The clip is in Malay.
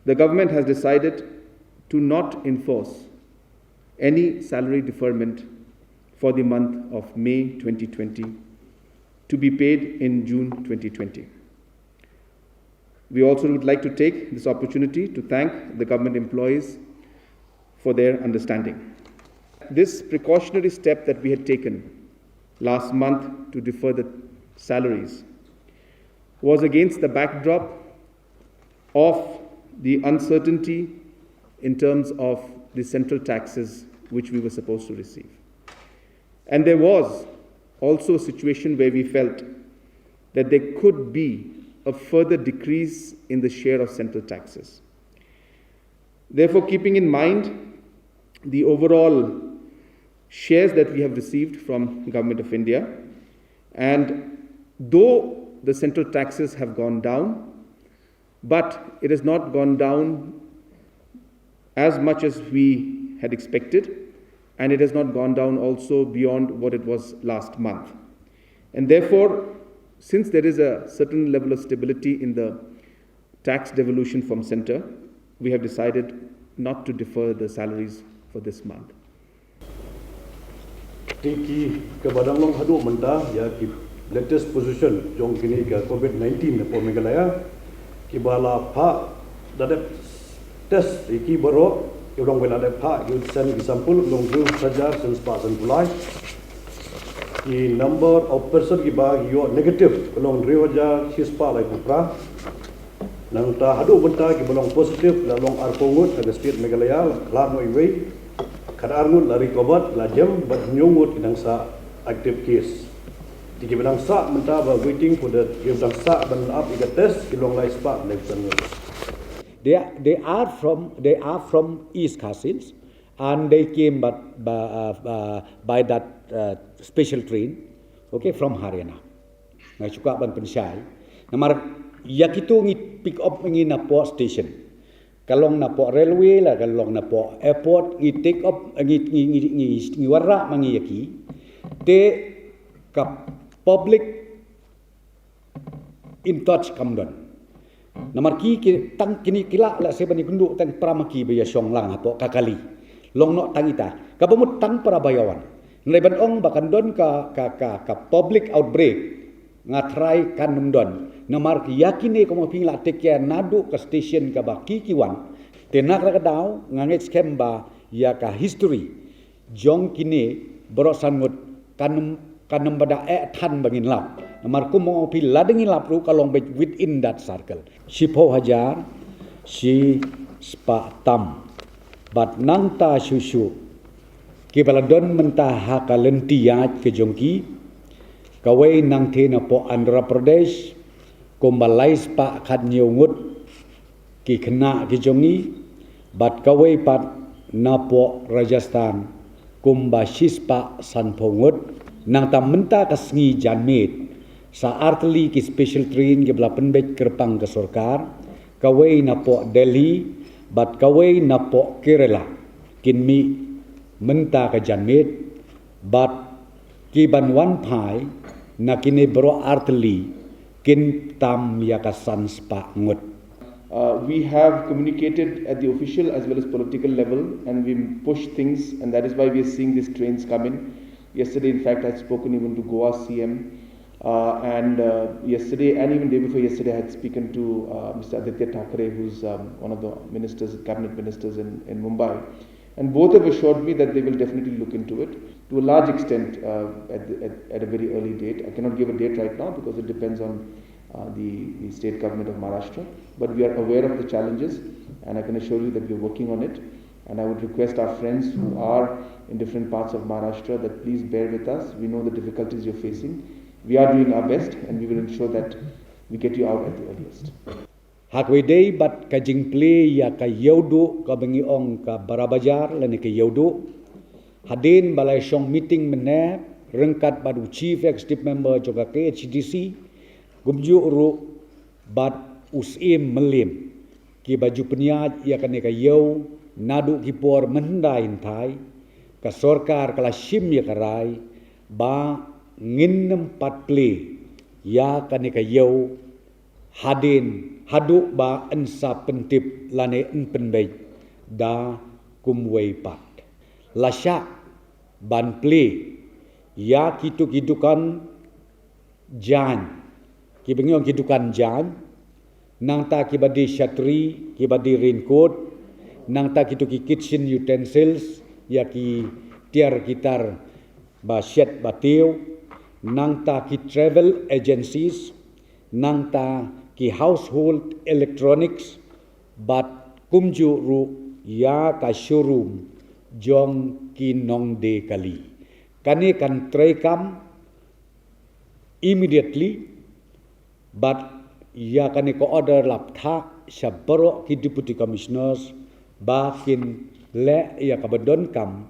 the government has decided to not enforce any salary deferment for the month of May 2020 to be paid in June 2020. We also would like to take this opportunity to thank the government employees for their understanding. This precautionary step that we had taken last month to defer the salaries was against the backdrop of the uncertainty in terms of the central taxes which we were supposed to receive. And there was also a situation where we felt that there could be a further decrease in the share of central taxes. Therefore, keeping in mind the overall shares that we have received from Government of India, and though the central taxes have gone down, but it has not gone down as much as we had expected, and it has not gone down also beyond what it was last month. And therefore, since there is a certain level of stability in the tax devolution from center, we have decided not to defer the salaries for this month. Tingki kebadan long hadu mentah ya ki latest position jong kini ke COVID-19 po Meghalaya ki bala pha dadep test iki baro ki long bela dadep pha ki sen ki sampul long ju sajar sen spasan pulai ki number of person ki ba yo negative long riwaja hispa lai kupra nang ta hadu mentah ki belong positive la long arpongut ada state Meghalaya la no iwei Kadarngut lari kobat lajam but nyungut inang sa active case. Di benang sa mentaba waiting for the benang sa ben up iga test kilong lai spa election. They are from East Cousins and they came by that special train, okay, from Haryana. Ngai suka ban pensai. Namar yakitu ngi pick up ngi na port station. Kalong na po railway la kalong na po airport i take up ngi warra mangi yaki te ka public in touch kamdon namar ki tang kini kila la sebani kundu tang pramaki baya song lang apo kakali long no tangita kabamut tang parabayawan ngai ban ong bakandon ka public outbreak ngatrai kan numdon namar yakine ko mapingla tekya nadu ka station ka baki kiwan tenak rakadau ngangit scam ba ya ka history jong kine borosangut kanum bada than bangin lap namar ko mo pi ladengin lap ru kalong within that circle sipo hajar si spa tam bat nangta susu ki baladon mentah ka lentiat ke jongki kawai nang thena po Andhra Pradesh kumbalais pa khat nyungut ki khna ki jongi bat kawai pat napo Rajasthan kumbashis pa sanphongut nang tamenta kasngi janmet sa artli ki special train ki belapan bet kerpang ke sarkar kawai napo Delhi bat kawai napo Kerala kinmi menta ka janmet bat ki banwan phai nakine bro artli kin tam yakasan spa ngut. We have communicated at the official as well as political level, and we push things, and that is why we are seeing these trains come in. Yesterday, in fact, I had spoken even to Goa CM, and yesterday and even day before yesterday, I had spoken to Mr. Aditya Thackeray, who's one of the ministers, cabinet ministers in Mumbai. And both have assured me that they will definitely look into it to a large extent at a very early date. I cannot give a date right now because it depends on the state government of Maharashtra. But we are aware of the challenges, and I can assure you that we are working on it. And I would request our friends who are in different parts of Maharashtra that please bear with us. We know the difficulties you're facing. We are doing our best, and we will ensure that we get you out at the earliest. Hakwedei bat kajing play ya ka yaudu ka bengi ong ka barabajar lani ka yaudu hadin balai song meeting mene rengkat badu chief executive member juga ke HDC gumju uru bat usim melim ki baju peniat ya kane ka yau nadu ki por mendain thai ka sarkar kala sim ya karai ba nginem pat play ya kane ka yau hadin hadu ba ensa pentip lane en penbei da kumwei pat lasya ban ple ya kidukan jan kibengong kidukan jan nang ta kibadi syatri kibadi raincoat nang ta kitu kitchen utensils ya ki tiar gitar ba shed batiu nang ta ki travel agencies nang ta ki household electronics bat kumju ru ya ka showroom jong ki nong de kali kani kan try kam immediately but ya kani ko order lap tha sabaro ki deputy commissioners ba kin le ya ka badon kam